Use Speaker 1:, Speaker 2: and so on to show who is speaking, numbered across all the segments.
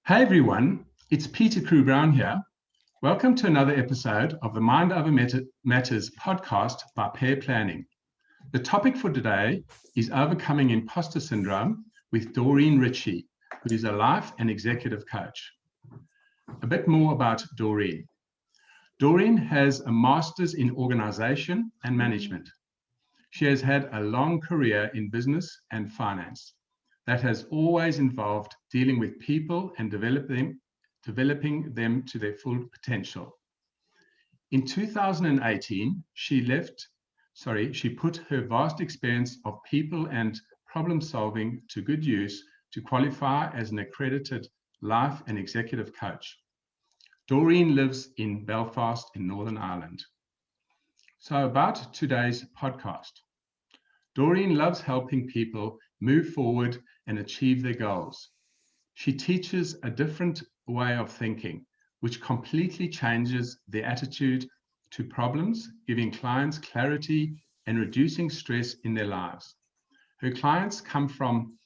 Speaker 1: Hey everyone, it's Peter Crewe-Brown here. Welcome to another episode of the Mind Over Matters podcast by Pair Planning. The topic for today is overcoming imposter syndrome with Doreen Ritchie, who is a life and executive coach. A bit more about Doreen. Doreen has a master's in organization and management. She has had a long career in business and finance that has always involved dealing with people and developing them to their full potential. In 2018, she put her vast experience of people and problem solving to good use to qualify as an accredited life and executive coach. Doreen lives in Belfast in Northern Ireland. So about today's podcast. Doreen loves helping people move forward and achieve their goals. She teaches a different way of thinking, which completely changes their attitude to problems, giving clients clarity and reducing stress in their lives. Her clients come from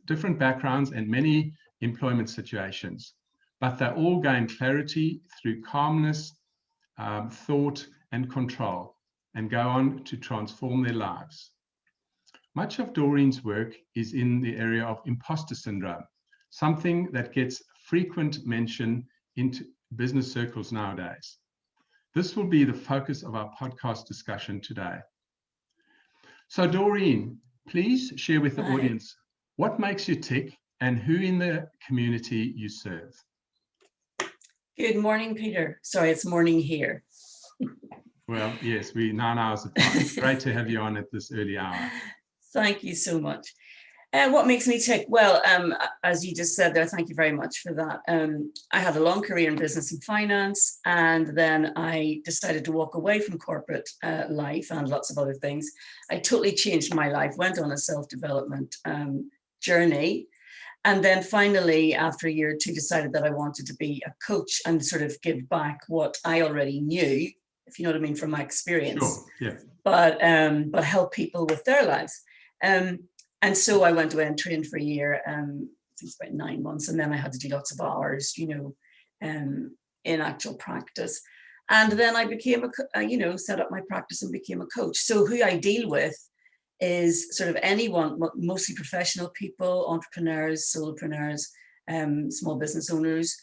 Speaker 1: different backgrounds and many employment situations, but they all gain clarity through calmness, thought, and control, and go on to transform their lives. Much of Doreen's work is in the area of imposter syndrome, something that gets frequent mention in business circles nowadays. This will be the focus of our podcast discussion today. So Doreen, please share with the audience what makes you tick and who in the community you serve.
Speaker 2: Good morning, Peter. Sorry, it's morning here.
Speaker 1: Well, yes, we're 9 hours apart. Great to have you on at this early hour.
Speaker 2: Thank you so much. What makes me tick? Well, as you just said there, thank you very much for that. I had a long career in business and finance, and then I decided to walk away from corporate life and lots of other things. I totally changed my life, went on a self-development journey, and then finally, after a year or two, decided that I wanted to be a coach and sort of give back what I already knew, if you know what I mean, from my experience.
Speaker 1: Sure, yeah.
Speaker 2: But help people with their lives. And so I went away and trained for a year, I think it's about 9 months, and then I had to do lots of hours, in actual practice. And then I became set up my practice and became a coach. So who I deal with is sort of anyone, mostly professional people, entrepreneurs, solopreneurs, small business owners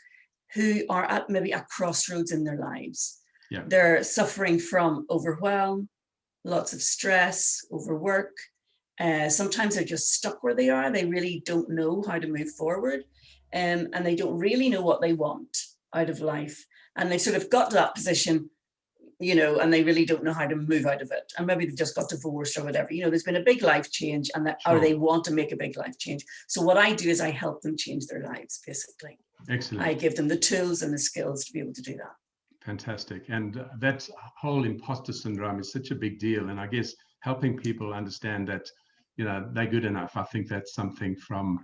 Speaker 2: who are at maybe at crossroads in their lives.
Speaker 1: Yeah.
Speaker 2: They're suffering from overwhelm, lots of stress, overwork. Sometimes they're just stuck where they are. They really don't know how to move forward, and they don't really know what they want out of life. And they sort of got to that position, and they really don't know how to move out of it. And maybe they've just got divorced or whatever. There's been a big life change, or they want to make a big life change. So what I do is I help them change their lives, basically.
Speaker 1: Excellent.
Speaker 2: I give them the tools and the skills to be able to do that.
Speaker 1: Fantastic. And that whole imposter syndrome is such a big deal. And I guess helping people understand that, they're good enough. I think that's something from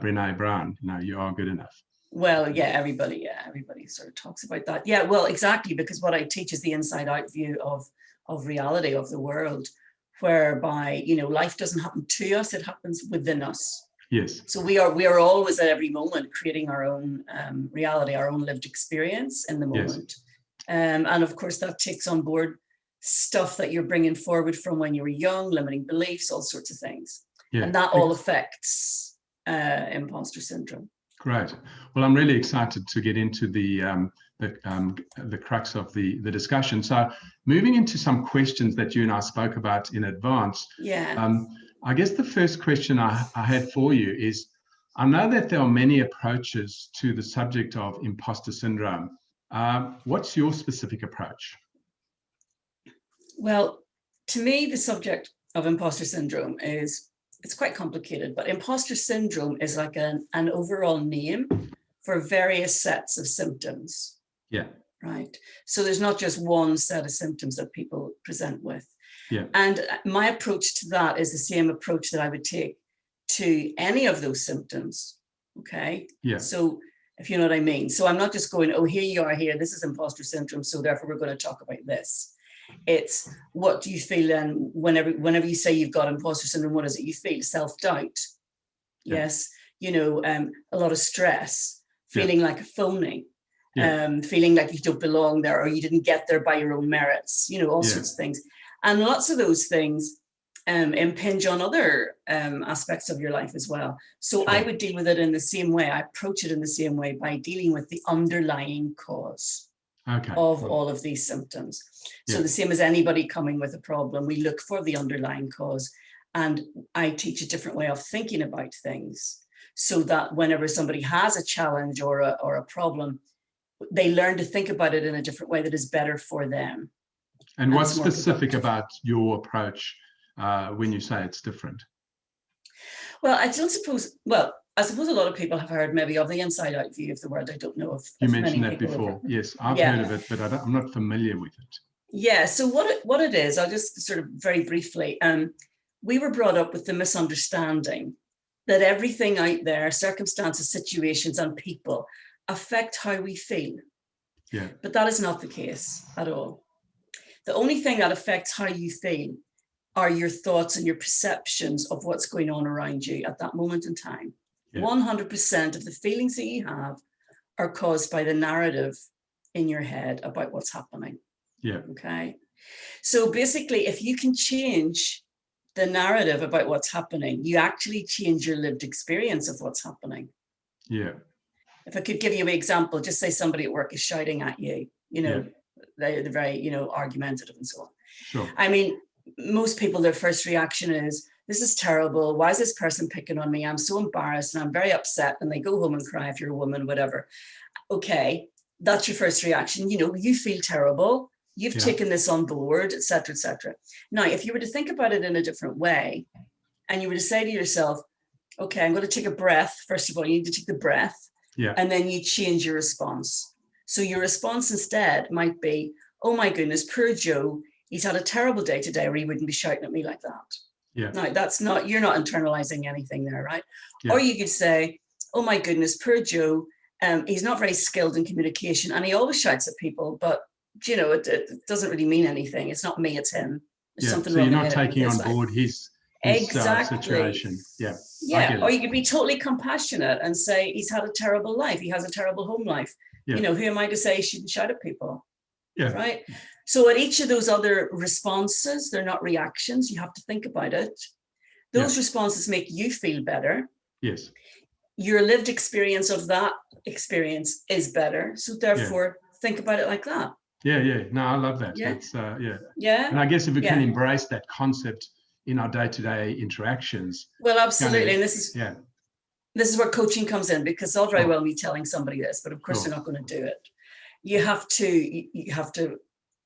Speaker 1: Crewe-Brown. You are good enough.
Speaker 2: Well, yeah, everybody sort of talks about that. Yeah, well, exactly, because what I teach is the inside out view of reality, of the world, whereby, life doesn't happen to us, it happens within us.
Speaker 1: Yes.
Speaker 2: So we are always at every moment creating our own reality, our own lived experience in the moment. Yes. And of course, that takes on board stuff that you're bringing forward from when you were young, limiting beliefs, all sorts of things. Yeah. And that all affects imposter syndrome.
Speaker 1: Great. Well, I'm really excited to get into the crux of the discussion. So moving into some questions that you and I spoke about in advance.
Speaker 2: Yeah.
Speaker 1: I guess the first question I had for you is, I know that there are many approaches to the subject of imposter syndrome. What's your specific approach?
Speaker 2: Well, to me, the subject of imposter syndrome it's quite complicated, but imposter syndrome is like an overall name for various sets of symptoms.
Speaker 1: Yeah.
Speaker 2: Right. So there's not just one set of symptoms that people present with.
Speaker 1: Yeah.
Speaker 2: And my approach to that is the same approach that I would take to any of those symptoms. Okay.
Speaker 1: Yeah.
Speaker 2: So if you know what I mean. So I'm not just going, oh, here you are here, this is imposter syndrome, so therefore we're going to talk about this. It's what do you feel then whenever you say you've got imposter syndrome, what is it you feel? Self-doubt. Yeah. Yes. a lot of stress, feeling like a phony,
Speaker 1: Yeah.
Speaker 2: feeling like you don't belong there or you didn't get there by your own merits, all sorts of things. And lots of those things impinge on other aspects of your life as well. So I would deal with it in the same way. I approach it in the same way by dealing with the underlying cause of all of these symptoms. So the same as anybody coming with a problem, we look for the underlying cause. And I teach a different way of thinking about things so that whenever somebody has a challenge or a problem, they learn to think about it in a different way that is better for them.
Speaker 1: And what's specific about your approach when you say it's different?
Speaker 2: Well, I suppose a lot of people have heard maybe of the inside out view of the world. I don't know if
Speaker 1: you mentioned that before. Yes, I've heard of it, but I'm not familiar with it.
Speaker 2: Yeah, so what it is, I'll just sort of very briefly, we were brought up with the misunderstanding that everything out there, circumstances, situations, and people affect how we feel.
Speaker 1: Yeah.
Speaker 2: But that is not the case at all. The only thing that affects how you feel are your thoughts and your perceptions of what's going on around you at that moment in time. 100% of the feelings that you have are caused by the narrative in your head about what's happening.
Speaker 1: Yeah.
Speaker 2: Okay. So basically, if you can change the narrative about what's happening, you actually change your lived experience of what's happening.
Speaker 1: Yeah.
Speaker 2: If I could give you an example, just say somebody at work is shouting at you, they're very, argumentative and so on.
Speaker 1: Sure.
Speaker 2: I mean, most people, their first reaction is, this is terrible. Why is this person picking on me? I'm so embarrassed and I'm very upset. And they go home and cry if you're a woman, whatever. Okay, that's your first reaction. You feel terrible. You've taken this on board, et cetera, et cetera. Now, if you were to think about it in a different way, and you were to say to yourself, okay, I'm going to take a breath. First of all, you need to take the breath.
Speaker 1: Yeah.
Speaker 2: And then you change your response. So your response instead might be, oh my goodness, poor Joe, he's had a terrible day today, or he wouldn't be shouting at me like that.
Speaker 1: Yeah.
Speaker 2: Now, you're not internalizing anything there, right?
Speaker 1: Yeah.
Speaker 2: Or you could say, oh my goodness, poor Joe, he's not very skilled in communication and he always shouts at people, but it doesn't really mean anything. It's not me, it's him. There's something
Speaker 1: so
Speaker 2: wrong.
Speaker 1: You're not taking on board his situation. Yeah.
Speaker 2: Yeah. Or you could be totally compassionate and say he's had a terrible life. He has a terrible home life.
Speaker 1: Yeah.
Speaker 2: Who am I to say he shouldn't shout at people?
Speaker 1: Yeah.
Speaker 2: Right. So at each of those other responses, they're not reactions. You have to think about it. Those responses make you feel better.
Speaker 1: Yes.
Speaker 2: Your lived experience of that experience is better. So therefore, think about it like that.
Speaker 1: Yeah. No, I love that.
Speaker 2: Yeah.
Speaker 1: It's,
Speaker 2: Yeah.
Speaker 1: And I guess if we can embrace that concept in our day-to-day interactions.
Speaker 2: Well, absolutely. And this is where coaching comes in, because it's all very well me telling somebody this, but of course they're not going to do it. You have to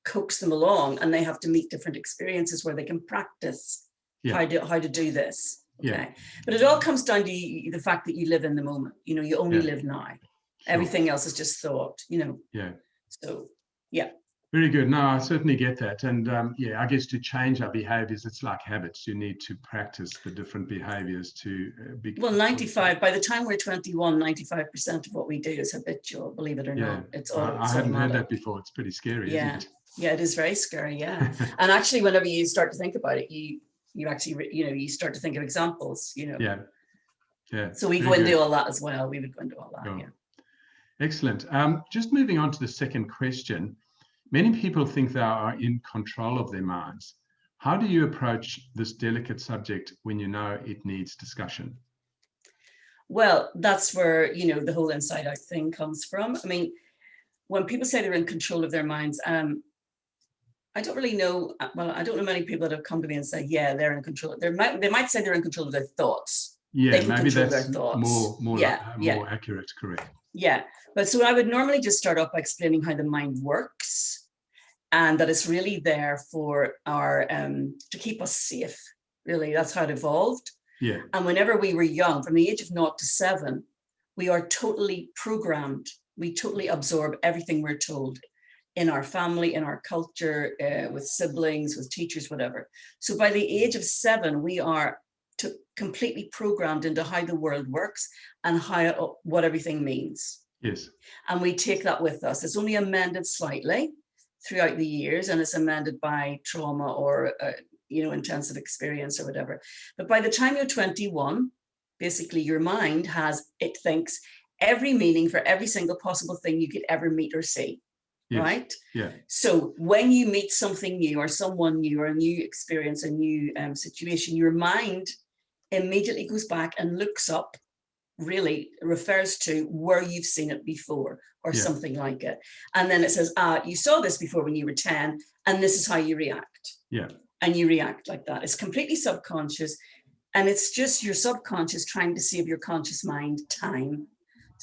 Speaker 2: coax them along, and they have to meet different experiences where they can practice how to do this. Okay. But it all comes down to the fact that you live in the moment. You only live now. Sure. Everything else is just thought,
Speaker 1: Yeah.
Speaker 2: So,
Speaker 1: Very good. No, I certainly get that. And I guess to change our behaviors, it's like habits. You need to practice the different behaviors to be.
Speaker 2: Well, by the time we're 21, 95% of what we do is habitual, believe it or not.
Speaker 1: I hadn't heard that before. It's pretty scary, isn't it?
Speaker 2: Yeah, it is very scary. Yeah. And actually, whenever you start to think about it, you actually, you start to think of examples, Yeah. So we go into all that as well. We would go into all that.
Speaker 1: Cool.
Speaker 2: Yeah.
Speaker 1: Excellent. Just moving on to the second question. Many people think they are in control of their minds. How do you approach this delicate subject when you know it needs discussion?
Speaker 2: Well, that's where, the whole inside out thing comes from. I mean, when people say they're in control of their minds, I don't really know. Well, I don't know many people that have come to me and say, yeah, they're in control. They might say they're in control of their thoughts.
Speaker 1: Yeah, maybe that's more accurate, correct.
Speaker 2: Yeah, but so I would normally just start off by explaining how the mind works, and that it's really there for our to keep us safe. Really, that's how it evolved.
Speaker 1: Yeah.
Speaker 2: And whenever we were young, from the age of 0 to 7, we are totally programmed. We totally absorb everything we're told in our family, in our culture, with siblings, with teachers, whatever. So by the age of 7, we are completely programmed into how the world works and what everything means.
Speaker 1: Yes.
Speaker 2: And we take that with us. It's only amended slightly throughout the years, and it's amended by trauma or intensive experience or whatever. But by the time you're 21, basically your mind it thinks every meaning for every single possible thing you could ever meet or see.
Speaker 1: Yes.
Speaker 2: Right?
Speaker 1: Yeah.
Speaker 2: So when you meet something new or someone new or a new experience, a new situation, your mind immediately goes back and looks up, really refers to where you've seen it before or something like it. And then it says, you saw this before when you were 10, and this is how you react.
Speaker 1: Yeah.
Speaker 2: And you react like that. It's completely subconscious. And it's just your subconscious trying to save your conscious mind time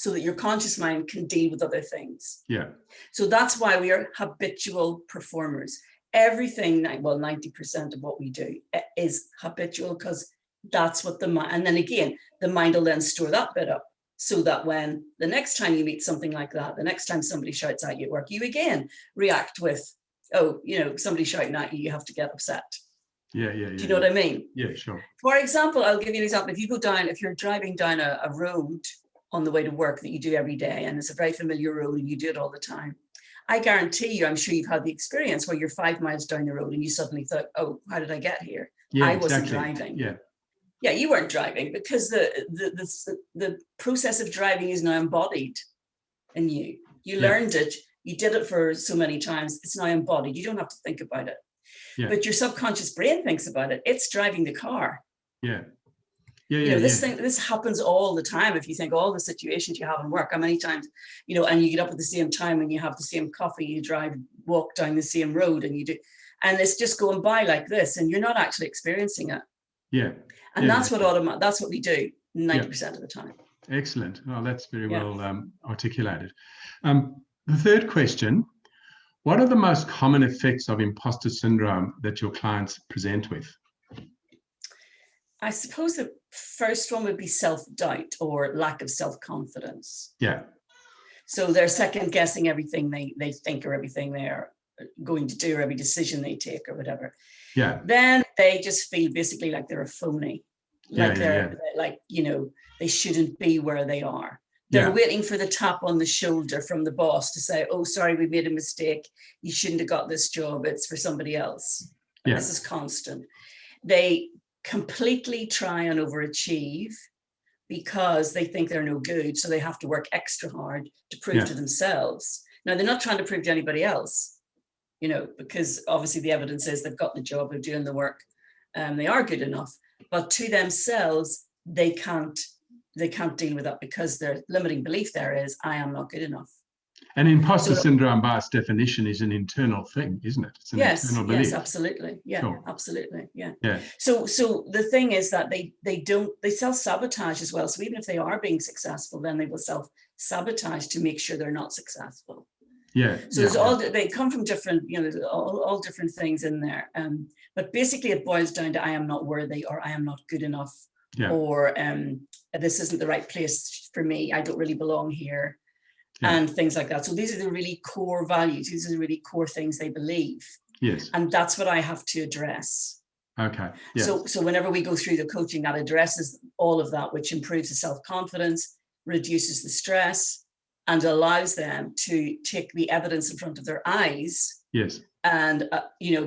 Speaker 2: so that your conscious mind can deal with other things.
Speaker 1: Yeah.
Speaker 2: So that's why we are habitual performers. Everything, well, 90% of what we do is habitual, because that's what the mind, and then again, the mind will then store that bit up so that when the next time you meet something like that, the next time somebody shouts at you at work, you again react with, somebody shouting at you, you have to get upset.
Speaker 1: Yeah.
Speaker 2: Do you know what I mean?
Speaker 1: Yeah, sure.
Speaker 2: For example, I'll give you an example. If you're driving down a road on the way to work that you do every day, and it's a very familiar road and you do it all the time, I guarantee you, I'm sure you've had the experience where you're 5 miles down the road and you suddenly thought, oh, how did I get here?
Speaker 1: Yeah,
Speaker 2: I wasn't
Speaker 1: exactly.
Speaker 2: driving. Yeah, you weren't driving, because the process of driving is now embodied in you. You learned it, you did it for so many times, it's now embodied. You don't have to think about it. But your subconscious brain thinks about it. It's driving the car. This happens all the time. If you think all the situations you have in work, how many times, and you get up at the same time and you have the same coffee, you walk down the same road, and you do, and it's just going by like this, and you're not actually experiencing it. And that's what we do 90% of the time.
Speaker 1: Excellent. Well, that's very well articulated. The third question: what are the most common effects of imposter syndrome that your clients present with?
Speaker 2: I suppose the first one would be self-doubt or lack of self-confidence.
Speaker 1: Yeah.
Speaker 2: So they're second guessing everything they think, or everything they're going to do, or every decision they take, or whatever.
Speaker 1: Yeah.
Speaker 2: Then they just feel basically like they're a phony. Like they shouldn't be where they are. They're waiting for the tap on the shoulder from the boss to say, oh, sorry, we made a mistake. You shouldn't have got this job. It's for somebody else. And this is constant. They completely try and overachieve because they think they're no good. So they have to work extra hard to prove to themselves. Now, they're not trying to prove to anybody else, because obviously the evidence is they've got the job, they're doing the work, they are good enough. But to themselves, they can't deal with that, because their limiting belief there is, I am not good enough.
Speaker 1: And imposter syndrome, by its definition, is an internal thing, isn't it? It's an internal belief.
Speaker 2: Yes, absolutely. Yeah, sure. Absolutely. Yeah.
Speaker 1: Yeah.
Speaker 2: So the thing is that they self-sabotage as well. So even if they are being successful, then they will self-sabotage to make sure they're not successful.
Speaker 1: Yeah.
Speaker 2: So they come from different, there's all different things in there. But basically it boils down to, I am not worthy, or I am not good enough, or this isn't the right place for me. I don't really belong here. And things like that. So these are the really core values. These are the really core things they believe.
Speaker 1: Yes.
Speaker 2: And that's what I have to address.
Speaker 1: Okay. Yeah.
Speaker 2: So whenever we go through the coaching, that addresses all of that, which improves the self-confidence, reduces the stress, and allows them to take the evidence in front of their eyes.
Speaker 1: Yes.
Speaker 2: And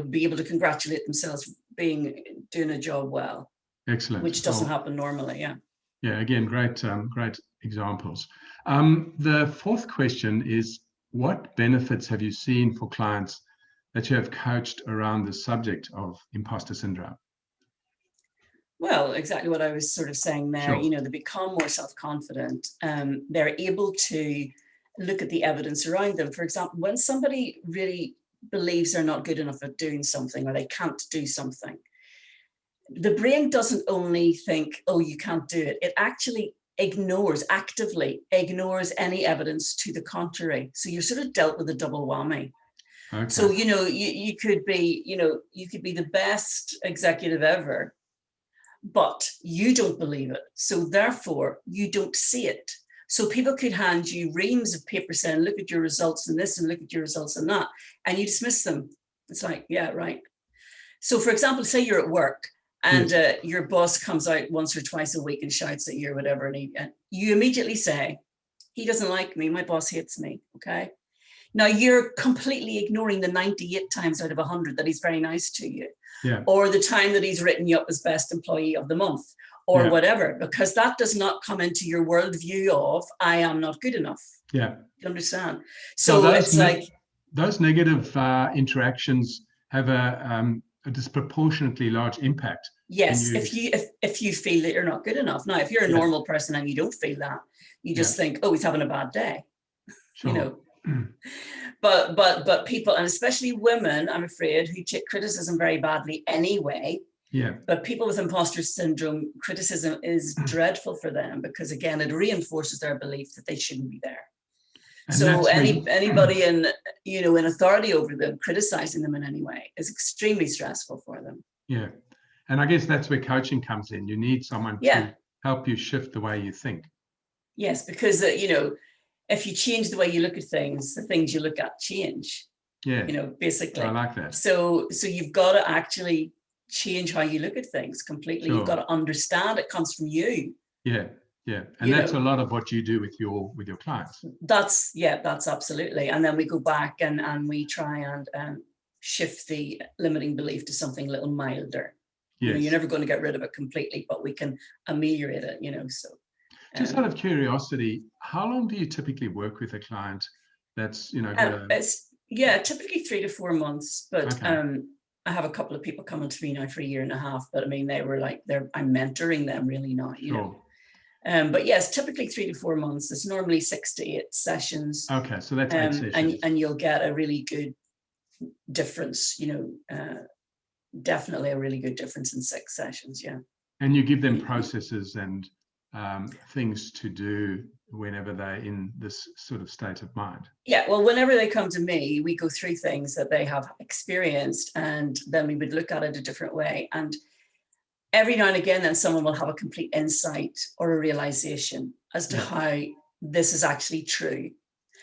Speaker 2: be able to congratulate themselves doing a job well.
Speaker 1: Excellent.
Speaker 2: Which doesn't happen normally. Yeah.
Speaker 1: Yeah. Again, great examples. The fourth question is, what benefits have you seen for clients that you have coached around the subject of imposter syndrome?
Speaker 2: Well, exactly what I was sort of saying there.
Speaker 1: Sure.
Speaker 2: They become more self-confident. They're able to look at the evidence around them. For example, when somebody really believes they're not good enough at doing something, or they can't do something, the brain doesn't only think, oh, you can't do it. It actually actively ignores any evidence to the contrary. So you're sort of dealt with a double whammy. Okay. So, you could be the best executive ever, but you don't believe it. So therefore you don't see it. So people could hand you reams of paper saying, look at your results in this and look at your results in that, and you dismiss them. It's like, yeah, right. So for example, say you're at work, and your boss comes out once or twice a week and shouts at you or whatever, and you immediately say, he doesn't like me, my boss hates me, okay? Now you're completely ignoring the 98 times out of 100 that he's very nice to you, or the time that he's written you up as best employee of the month, or whatever, because that does not come into your worldview of I am not good enough.
Speaker 1: Yeah.
Speaker 2: You understand? So it's like
Speaker 1: those negative interactions have a disproportionately large impact.
Speaker 2: Yes, if you feel that you're not good enough. Now, if you're a normal person and you don't feel that, you just think, oh, he's having a bad day.
Speaker 1: Sure.
Speaker 2: You know. But people, and especially women, I'm afraid, who take criticism very badly anyway.
Speaker 1: Yeah.
Speaker 2: But people with imposter syndrome, criticism is dreadful for them because, again, it reinforces their belief that they shouldn't be there. And so anybody in, you know, in authority over them, criticizing them in any way is extremely stressful for them.
Speaker 1: Yeah. And I guess that's where coaching comes in. You need someone to help you shift the way you think.
Speaker 2: Yes, because, you know, if you change the way you look at things, the things you look at change.
Speaker 1: Yeah.
Speaker 2: You know, basically.
Speaker 1: I like that.
Speaker 2: So you've got to actually change how you look at things completely.
Speaker 1: Sure.
Speaker 2: You've got to understand it comes from you.
Speaker 1: Yeah. Yeah. And that's a lot of what you do with your clients.
Speaker 2: That's absolutely. And then we go back and we try and shift the limiting belief to something a little milder. Yes. You know, you're never going to get rid of it completely, but we can ameliorate it, you know. So
Speaker 1: just out of curiosity, how long do you typically work with a client that's, you know,
Speaker 2: typically 3 to 4 months, but I have a couple of people coming to me now for a year and a half, but I mean, they were like, I'm mentoring them really now, you know. But yes, typically 3 to 4 months. It's normally 6 to 8 sessions.
Speaker 1: Okay, so that's 8 sessions.
Speaker 2: And you'll get a really good difference, you know, definitely a really good difference in 6 sessions, yeah.
Speaker 1: And you give them processes and things to do whenever they're in this sort of state of mind.
Speaker 2: Yeah, well, whenever they come to me, we go through things that they have experienced, and then we would look at it a different way. And every now and again, then someone will have a complete insight or a realization as to how this is actually true.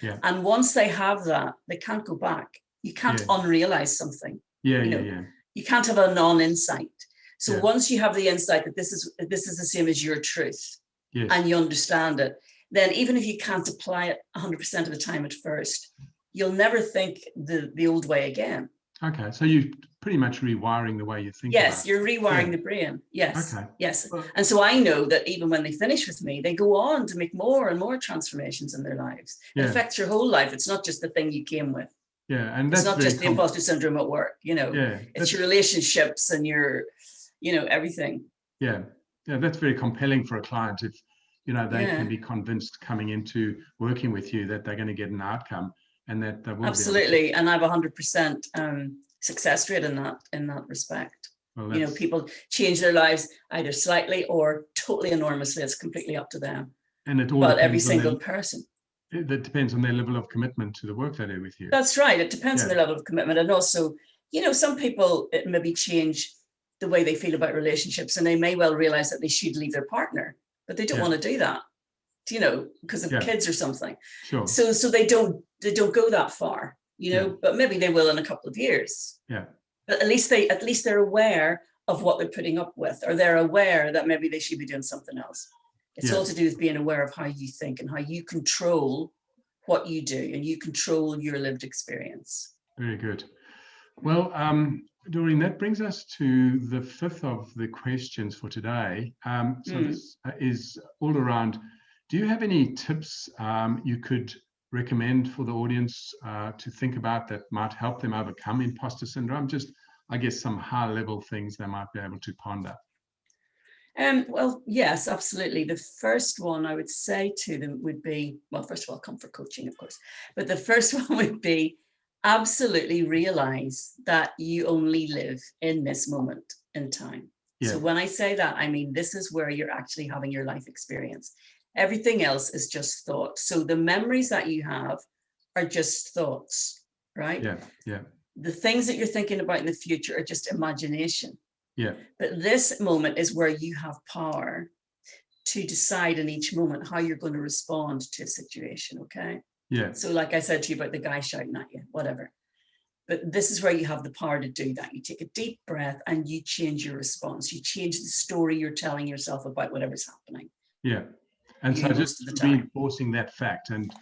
Speaker 2: Yeah. And once they have that, they can't go back. You can't unrealize something. You can't have a non-insight. So once you have the insight that this is the same as your truth, and you understand it, then even if you can't apply it 100% of the time at first, you'll never think the old way again.
Speaker 1: Okay, so you're pretty much rewiring the way you think.
Speaker 2: Yes, you're rewiring the brain. Yes, yes. And so I know that even when they finish with me, they go on to make more and more transformations in their lives. It affects your whole life. It's not just the thing you came with.
Speaker 1: Yeah, and that's
Speaker 2: it's not just the imposter syndrome at work, you know. Yeah, it's your relationships and your, you know, everything.
Speaker 1: Yeah, that's very compelling for a client if, you know, they can be convinced coming into working with you that they're going to get an outcome and that they will
Speaker 2: absolutely. And I have 100% success rate in that respect. Well, you know, people change their lives either slightly or totally enormously. It's completely up to them.
Speaker 1: And it all
Speaker 2: but every single person.
Speaker 1: That depends on their level of commitment to the work they do with you.
Speaker 2: That's right. It depends on their level of commitment. And also, you know, some people, it maybe change the way they feel about relationships, and they may well realize that they should leave their partner, but they don't want to do that, you know, because of kids or something. Sure. So they don't go that far, you know, but maybe they will in a couple of years.
Speaker 1: Yeah.
Speaker 2: But at least they're aware of what they're putting up with, or they're aware that maybe they should be doing something else. It's all to do with being aware of how you think and how you control what you do, and you control your lived experience.
Speaker 1: Very good. Well, Doreen, that brings us to the 5th of the questions for today. This is all around, do you have any tips you could recommend for the audience to think about that might help them overcome imposter syndrome? Just, I guess, some high-level things they might be able to ponder.
Speaker 2: Well, yes, absolutely. The first one I would say to them would be, well, first of all, comfort coaching, of course, but the first one would be absolutely realize that you only live in this moment in time. Yeah. So when I say that, I mean, this is where you're actually having your life experience. Everything else is just thought. So the memories that you have are just thoughts, right?
Speaker 1: Yeah, yeah.
Speaker 2: The things that you're thinking about in the future are just imagination.
Speaker 1: Yeah.
Speaker 2: But this moment is where you have power to decide in each moment how you're going to respond to a situation, okay?
Speaker 1: Yeah.
Speaker 2: So like I said to you about the guy shouting at you, whatever. But this is where you have the power to do that. You take a deep breath and you change your response. You change the story you're telling yourself about whatever's happening.
Speaker 1: Yeah. And so just reinforcing that fact, and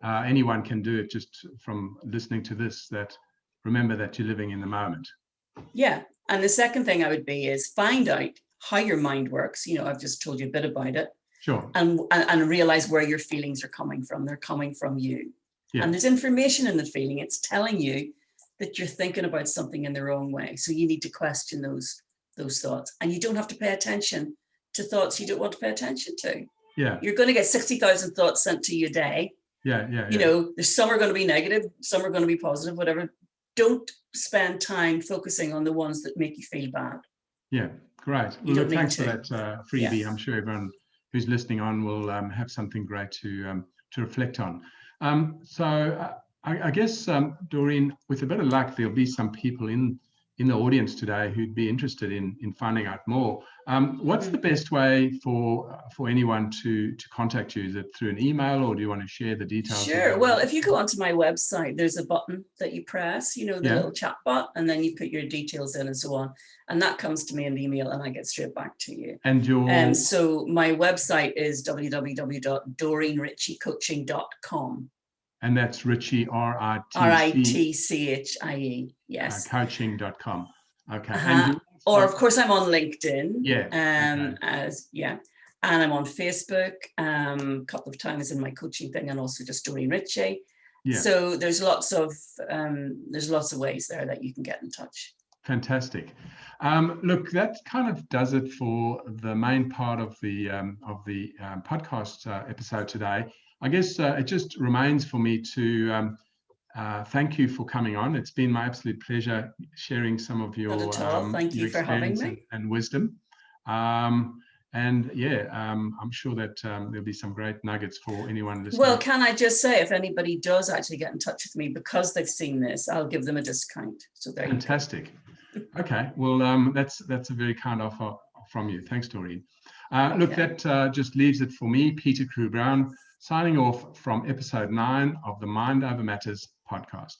Speaker 1: anyone can do it just from listening to this, that remember that you're living in the moment.
Speaker 2: Yeah. And the second thing I would be is find out how your mind works. You know, I've just told you a bit about it.
Speaker 1: Sure.
Speaker 2: And realize where your feelings are coming from. They're coming from you.
Speaker 1: Yeah.
Speaker 2: And there's information in the feeling. It's telling you that you're thinking about something in the wrong way. So you need to question those thoughts. And you don't have to pay attention to thoughts you don't want to pay attention to.
Speaker 1: Yeah.
Speaker 2: You're going to get 60,000 thoughts sent to you a day.
Speaker 1: Yeah.
Speaker 2: You know, there's some are going to be negative, some are going to be positive, whatever. Don't spend time focusing on the ones that make you feel bad.
Speaker 1: Yeah, great. Well, look, thanks for that freebie. Yeah. I'm sure everyone who's listening on will have something great to reflect on. So I guess, Doreen, with a bit of luck, there'll be some people in the audience today who'd be interested in finding out more. What's the best way for anyone to contact you? Is it through an email, or do you want to share the details?
Speaker 2: Sure. Well, if you go onto my website, there's a button that you press, you know, the little chat bot, and then you put your details in and so on. And that comes to me in the email and I get straight back to you. And your so my website is www.doreenritchiecoaching.com.
Speaker 1: And that's Ritchie,
Speaker 2: R-I-T-C-H-I-E, yes.
Speaker 1: Coaching.com. Okay.
Speaker 2: Or of course I'm on LinkedIn.
Speaker 1: Yeah.
Speaker 2: And I'm on Facebook a couple of times in my coaching thing, and also just Doreen Ritchie. Yeah. So there's lots of ways there that you can get in touch.
Speaker 1: Fantastic. Look, that kind of does it for the main part of the podcast episode today. I guess it just remains for me to thank you for coming on. It's been my absolute pleasure sharing some of your
Speaker 2: Thank you for having me.
Speaker 1: And wisdom. I'm sure that there'll be some great nuggets for anyone listening.
Speaker 2: Well, can I just say, if anybody does actually get in touch with me because they've seen this, I'll give them a discount. So there.
Speaker 1: Fantastic. Okay. Well, that's a very kind offer from you. Thanks, Doreen. Look, that just leaves it for me, Peter Crewe-Brown, signing off from episode 9 of the Mind Over Matters podcast.